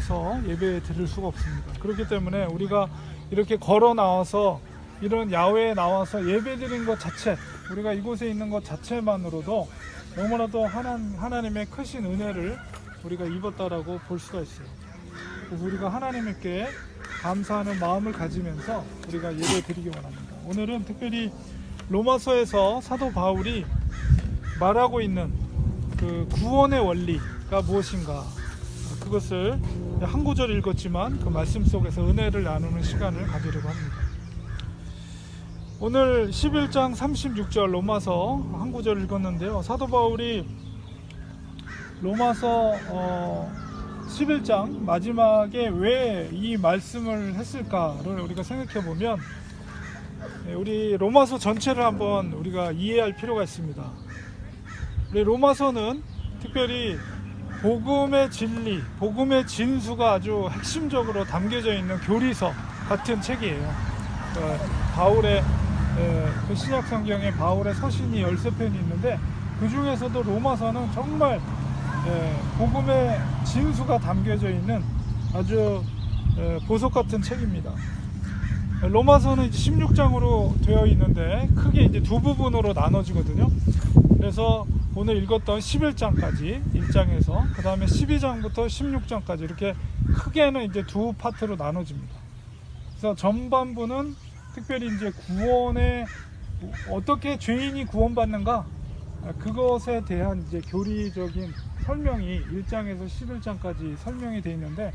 나와서 예배 드릴 수가 없습니다. 그렇기 때문에 우리가 이렇게 걸어 나와서 이런 야외에 나와서 예배 드린 것 자체, 우리가 이곳에 있는 것 자체만으로도 너무나도 하나님의 크신 은혜를 우리가 입었다라고 볼 수가 있어요. 그래서 우리가 하나님께 감사하는 마음을 가지면서 우리가 예배 드리기 원합니다. 오늘은 특별히 로마서에서 사도 바울이 말하고 있는 그 구원의 원리가 무엇인가, 그것을 한 구절 읽었지만 그 말씀 속에서 은혜를 나누는 시간을 가지려고 합니다. 오늘 11장 36절 로마서 한 구절 읽었는데요. 사도 바울이 로마서 11장 마지막에 왜 이 말씀을 했을까를 우리가 생각해 보면 우리 로마서 전체를 한번 우리가 이해할 필요가 있습니다. 우리 로마서는 특별히 복음의 진리, 복음의 진수가 아주 핵심적으로 담겨져 있는 교리서 같은 책이에요. 바울의 그 신약 성경에 바울의 서신이 13편이 있는데 그 중에서도 로마서는 정말 복음의 진수가 담겨져 있는 아주 보석 같은 책입니다. 로마서는 이제 16장으로 되어 있는데 크게 이제 두 부분으로 나눠지거든요. 그래서 오늘 읽었던 11장까지 1장에서 그 다음에 12장부터 16장까지 이렇게 크게는 이제 두 파트로 나눠집니다. 그래서 전반부는 특별히 이제 구원에 어떻게 죄인이 구원받는가, 그것에 대한 이제 교리적인 설명이 1장에서 11장까지 설명이 되어 있는데,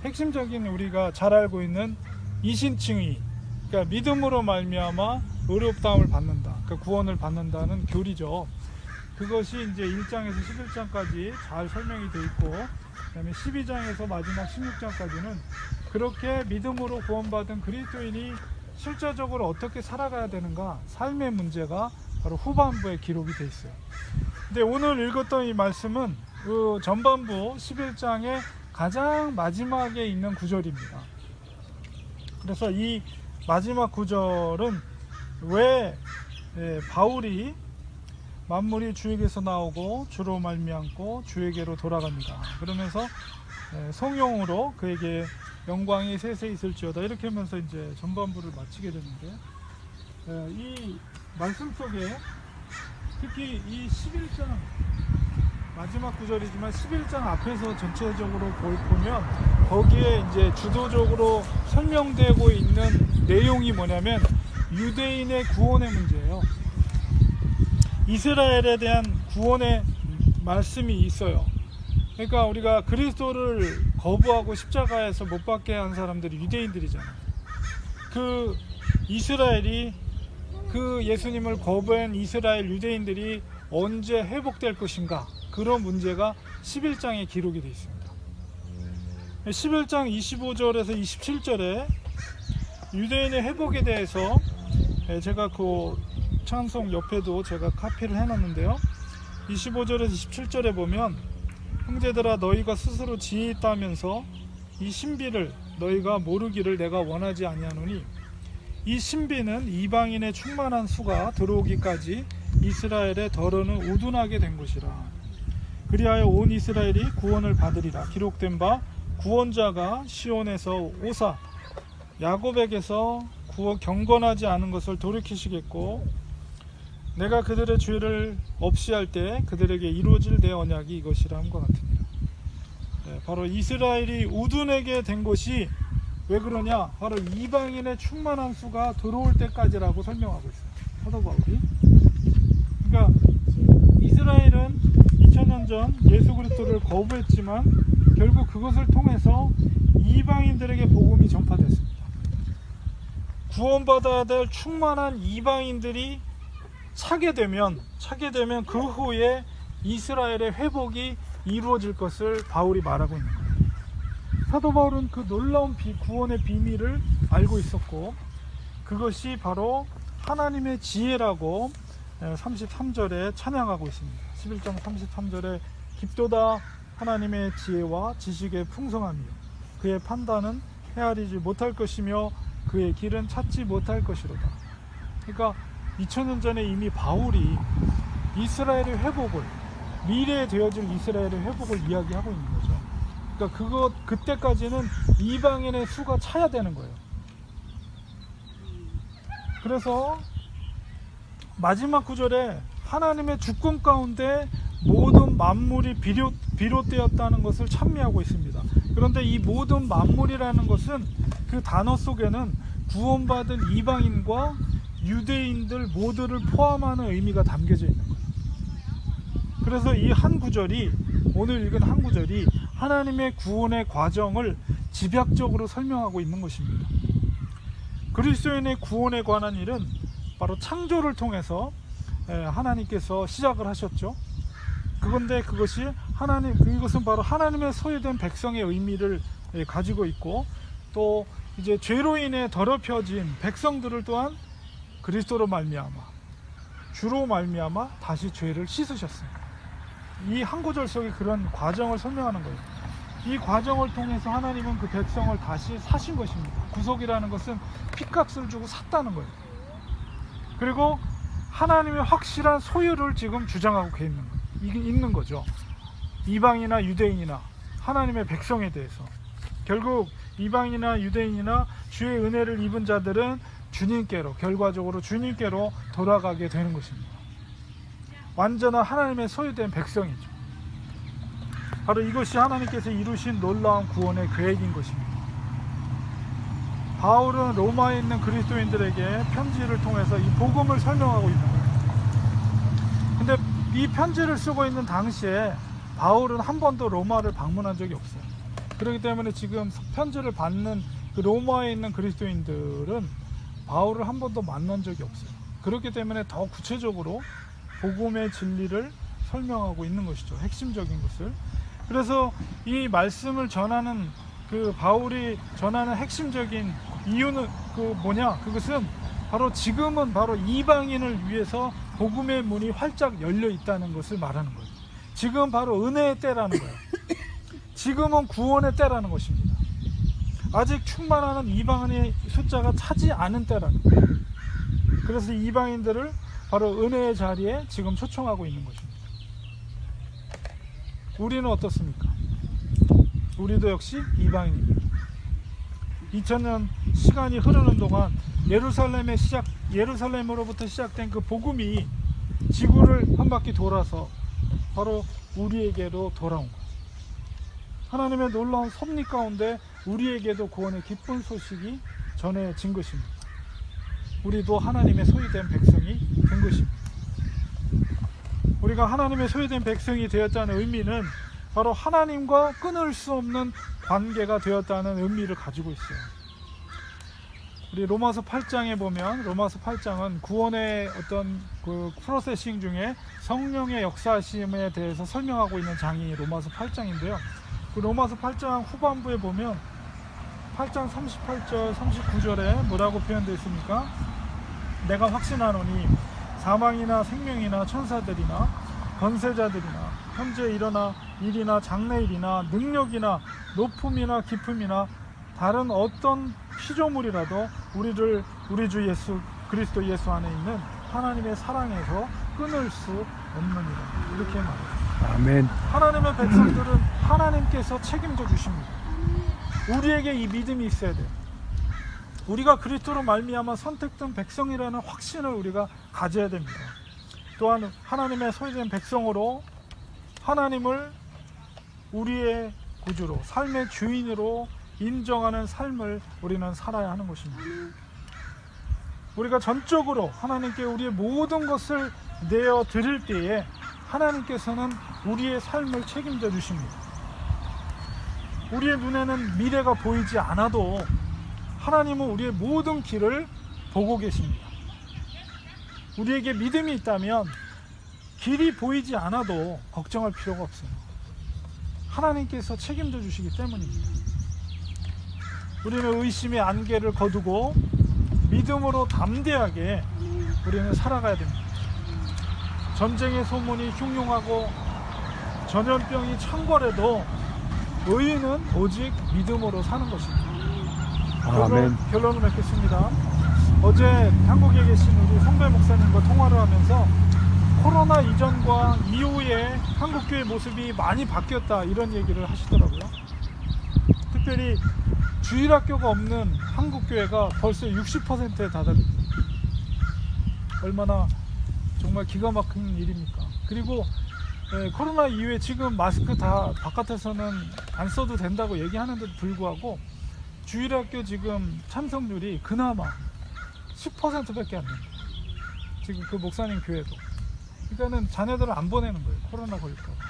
핵심적인 우리가 잘 알고 있는 이신칭의, 그러니까 믿음으로 말미암아 의롭다함을 받는다, 그러니까 구원을 받는다는 교리죠. 그것이 이제 1장에서 11장까지 잘 설명이 되어 있고, 그 다음에 12장에서 마지막 16장까지는 그렇게 믿음으로 구원받은 그리스도인이 실제적으로 어떻게 살아가야 되는가, 삶의 문제가 바로 후반부에 기록이 되어 있어요. 근데 오늘 읽었던 이 말씀은 그 전반부 11장의 가장 마지막에 있는 구절입니다. 그래서 이 마지막 구절은 왜 바울이 만물이 주에게서 나오고 주로 말미암고 주에게로 돌아갑니다, 그러면서 성령으로 그에게 영광이 세세 있을지어다, 이렇게 하면서 이제 전반부를 마치게 되는데, 이 말씀 속에 특히 이 11장 마지막 구절이지만 11장 앞에서 전체적으로 보면 거기에 이제 주도적으로 설명되고 있는 내용이 뭐냐면 유대인의 구원의 문제예요. 이스라엘에 대한 구원의 말씀이 있어요. 그러니까 우리가 그리스도를 거부하고 십자가에서 못 박게 한 사람들이 유대인들이잖아요. 그 이스라엘이, 그 예수님을 거부한 이스라엘 유대인들이 언제 회복될 것인가, 그런 문제가 11장에 기록이 되어 있습니다. 11장 25절에서 27절에 유대인의 회복에 대해서 제가 그 찬송 옆에도 제가 카피를 해놨는데요. 25절에서 27절에 보면 형제들아 너희가 스스로 지혜 있다면서 이 신비를 너희가 모르기를 내가 원하지 아니하노니 이 신비는 이방인의 충만한 수가 들어오기까지 이스라엘의 덜어는 우둔하게 된 것이라. 그리하여 온 이스라엘이 구원을 받으리라. 기록된 바 구원자가 시온에서 오사 야곱에게서 경건하지 않은 것을 돌이키시겠고 내가 그들의 죄를 없이 할 때 그들에게 이루어질 내 언약이 이것이라 함과 같으니라. 바로 이스라엘이 우둔하게 된 것이 왜 그러냐, 바로 이방인의 충만한 수가 들어올 때까지라고 설명하고 있어요, 사도 바울이. 그러니까 이스라엘은 2000년 전 예수 그리스도를 거부했지만 결국 그것을 통해서 이방인들에게 복음이 전파됐습니다. 구원받아야 될 충만한 이방인들이 차게 되면 그 후에 이스라엘의 회복이 이루어질 것을 바울이 말하고 있는 거예요. 사도 바울은 그 놀라운 구원의 비밀을 알고 있었고, 그것이 바로 하나님의 지혜라고 33절에 찬양하고 있습니다. 11장 33절에 깊도다 하나님의 지혜와 지식의 풍성함이요 그의 판단은 헤아리지 못할 것이며 그의 길은 찾지 못할 것이로다. 그러니까 2000년 전에 이미 바울이 이스라엘의 회복을, 미래에 되어질 이스라엘의 회복을 이야기하고 있는 거죠. 그러니까 그때까지는 이방인의 수가 차야 되는 거예요. 그래서 마지막 구절에 하나님의 주권 가운데 모든 만물이 비롯되었다는 것을 찬미하고 있습니다. 그런데 이 모든 만물이라는 것은 그 단어 속에는 구원받은 이방인과 유대인들 모두를 포함하는 의미가 담겨져 있는 거예요. 그래서 이 한 구절이, 오늘 읽은 한 구절이 하나님의 구원의 과정을 집약적으로 설명하고 있는 것입니다. 그리스도인의 구원에 관한 일은 바로 창조를 통해서 하나님께서 시작을 하셨죠. 그런데 이것은 바로 하나님의 소유된 백성의 의미를 가지고 있고, 또 이제 죄로 인해 더럽혀진 백성들을 또한 그리스도로 말미암아, 주로 말미암아 다시 죄를 씻으셨습니다. 이 한 구절 속에 그런 과정을 설명하는 거예요. 이 과정을 통해서 하나님은 그 백성을 다시 사신 것입니다. 구속이라는 것은 핏값을 주고 샀다는 거예요. 그리고 하나님의 확실한 소유를 지금 주장하고 있는 거죠. 이방이나 유대인이나 하나님의 백성에 대해서. 결국 이방이나 유대인이나 주의 은혜를 입은 자들은 결과적으로 주님께로 돌아가게 되는 것입니다. 완전한 하나님의 소유된 백성이죠. 바로 이것이 하나님께서 이루신 놀라운 구원의 계획인 것입니다. 바울은 로마에 있는 그리스도인들에게 편지를 통해서 이 복음을 설명하고 있는 거예요. 근데 이 편지를 쓰고 있는 당시에 바울은 한 번도 로마를 방문한 적이 없어요. 그렇기 때문에 지금 편지를 받는 그 로마에 있는 그리스도인들은 바울을 한 번도 만난 적이 없어요. 그렇기 때문에 더 구체적으로 복음의 진리를 설명하고 있는 것이죠. 핵심적인 것을. 그래서 이 말씀을 전하는 그 바울이 전하는 핵심적인 이유는 그것은 바로 지금은 바로 이방인을 위해서 복음의 문이 활짝 열려 있다는 것을 말하는 거예요. 지금 바로 은혜의 때라는 거예요. 지금은 구원의 때라는 것입니다. 아직 충만하는 이방인의 숫자가 차지 않은 때라는 거예요. 그래서 이방인들을 바로 은혜의 자리에 지금 초청하고 있는 것입니다. 우리는 어떻습니까? 우리도 역시 이방인입니다. 2000년 시간이 흐르는 동안 예루살렘으로부터 시작된 그 복음이 지구를 한 바퀴 돌아서 바로 우리에게로 돌아온 거예요. 하나님의 놀라운 섭리 가운데 우리에게도 구원의 기쁜 소식이 전해진 것입니다. 우리도 하나님의 소유된 백성이 된 것입니다. 우리가 하나님의 소유된 백성이 되었다는 의미는 바로 하나님과 끊을 수 없는 관계가 되었다는 의미를 가지고 있어요. 우리 로마서 8장에 보면, 로마서 8장은 구원의 어떤 그 프로세싱 중에 성령의 역사하심에 대해서 설명하고 있는 장이 로마서 8장인데요. 그 로마서 8장 후반부에 보면 8장 38절 39절에 뭐라고 표현되어 있습니까? 내가 확신하노니 사망이나 생명이나 천사들이나 권세자들이나 현재 일이나 장래일이나 능력이나 높음이나 깊음이나 다른 어떤 피조물이라도 우리 주 예수 그리스도 예수 안에 있는 하나님의 사랑에서 끊을 수 없느니라, 이렇게 말해요. 아멘. 하나님의 백성들은 하나님께서 책임져 주십니다. 우리에게 이 믿음이 있어야 돼요. 우리가 그리스도로 말미암아 선택된 백성이라는 확신을 우리가 가져야 됩니다. 또한 하나님의 소유된 백성으로 하나님을 우리의 구주로, 삶의 주인으로 인정하는 삶을 우리는 살아야 하는 것입니다. 우리가 전적으로 하나님께 우리의 모든 것을 내어 드릴 때에 하나님께서는 우리의 삶을 책임져 주십니다. 우리의 눈에는 미래가 보이지 않아도 하나님은 우리의 모든 길을 보고 계십니다. 우리에게 믿음이 있다면 길이 보이지 않아도 걱정할 필요가 없어요. 하나님께서 책임져 주시기 때문입니다. 우리는 의심의 안개를 거두고 믿음으로 담대하게 우리는 살아가야 됩니다. 전쟁의 소문이 흉흉하고 전염병이 창궐해도 의인은 오직 믿음으로 사는 것입니다. 결론을 맺겠습니다. 어제 한국에 계신 우리 성배 목사님과 통화를 하면서 코로나 이전과 이후에 한국교회 모습이 많이 바뀌었다, 이런 얘기를 하시더라고요. 특별히 주일학교가 없는 한국교회가 벌써 60%에 다다릅니다. 얼마나 정말 기가 막힌 일입니까? 그리고 코로나 이후에 지금 마스크 다 바깥에서는 안 써도 된다고 얘기하는데도 불구하고 주일학교 지금 참석률이 그나마 10%밖에 안 됩니다. 지금 그 목사님 교회도. 그러니까는 자녀들을 안 보내는 거예요. 코로나 걸릴까 봐.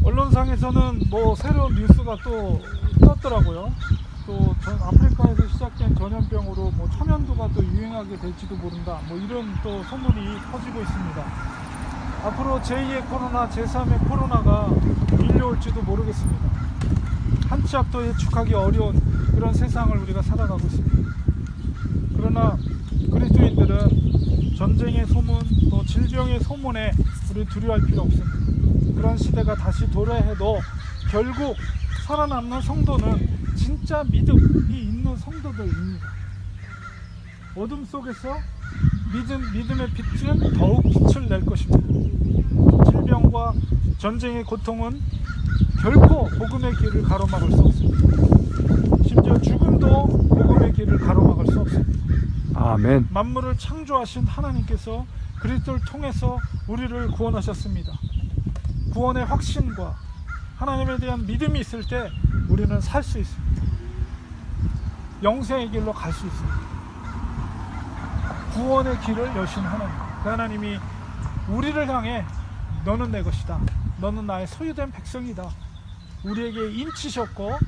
언론상에서는 뭐 새로운 뉴스가 또 떴더라고요. 또 아프리카에서 시작된 전염병으로 뭐 천연두가 또 유행하게 될지도 모른다. 뭐 이런 또 소문이 퍼지고 있습니다. 앞으로 제2의 코로나, 제3의 코로나가 밀려올지도 모르겠습니다. 한치 앞도 예측하기 어려운 그런 세상을 우리가 살아가고 있습니다. 그러나 그리스도인들은 전쟁의 소문, 또 질병의 소문에 우리 두려워할 필요 없습니다. 그런 시대가 다시 도래해도 결국 살아남는 성도는 진짜 믿음이 있는 성도들입니다. 어둠 속에서 믿음의 빛은 더욱 빛을 낼 것입니다. 질병과 전쟁의 고통은 결코 복음의 길을 가로막을 수 없습니다. 심지어 죽음도 복음의 길을 가로막을 수 없습니다. 아멘. 만물을 창조하신 하나님께서 그리스도를 통해서 우리를 구원하셨습니다. 구원의 확신과 하나님에 대한 믿음이 있을 때 우리는 살 수 있습니다. 영생의 길로 갈 수 있습니다. 구원의 길을 여신 하나님, 그 하나님이 우리를 향해 너는 내 것이다, 너는 나의 소유된 백성이다, 우리에게 인치셨고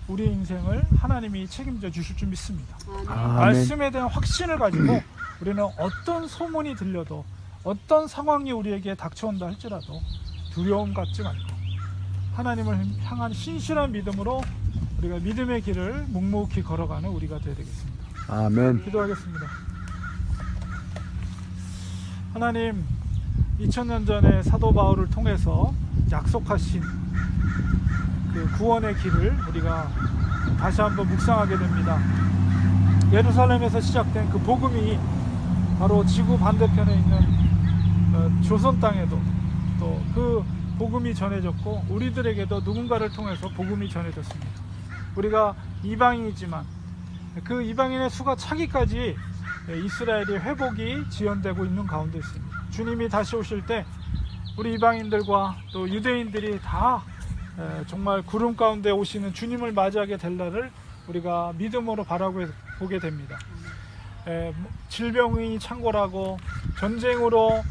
우리의 인생을 하나님이 책임져 주실 줄 믿습니다. 아멘. 말씀에 대한 확신을 가지고 우리는 어떤 소문이 들려도 어떤 상황이 우리에게 닥쳐온다 할지라도 두려움 갖지 말고 하나님을 향한 신실한 믿음으로 우리가 믿음의 길을 묵묵히 걸어가는 우리가 되어야 되겠습니다. 아멘. 기도하겠습니다. 하나님, 2000년 전에 사도 바울을 통해서 약속하신 그 구원의 길을 우리가 다시 한번 묵상하게 됩니다. 예루살렘에서 시작된 그 복음이 바로 지구 반대편에 있는 조선 땅에도 또 그 복음이 전해졌고 우리들에게도 누군가를 통해서 복음이 전해졌습니다. 우리가 이방인이지만 그 이방인의 수가 차기까지 이스라엘의 회복이 지연되고 있는 가운데 있습니다. 주님이 다시 오실 때 우리 이방인들과 또 유대인들이 다 정말 구름 가운데 오시는 주님을 맞이하게 될 날을 우리가 믿음으로 바라보게 됩니다. 질병이 창궐하고 전쟁으로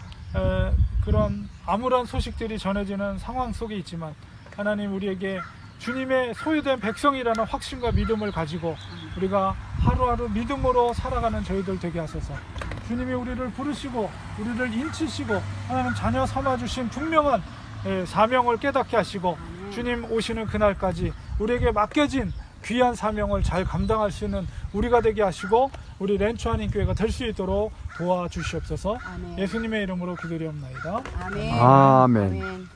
그런 암울한 소식들이 전해지는 상황 속에 있지만 하나님, 우리에게 주님의 소유된 백성이라는 확신과 믿음을 가지고 우리가 하루하루 믿음으로 살아가는 저희들 되게 하소서. 주님이 우리를 부르시고 우리를 인치시고 하나님 자녀 삼아주신 분명한 사명을 깨닫게 하시고 주님 오시는 그날까지 우리에게 맡겨진 귀한 사명을 잘 감당할 수 있는 우리가 되게 하시고 우리 렌추아닌 교회가 될 수 있도록 도와주시옵소서. 아멘. 예수님의 이름으로 기도드리옵나이다. 아멘. 아멘. 아멘.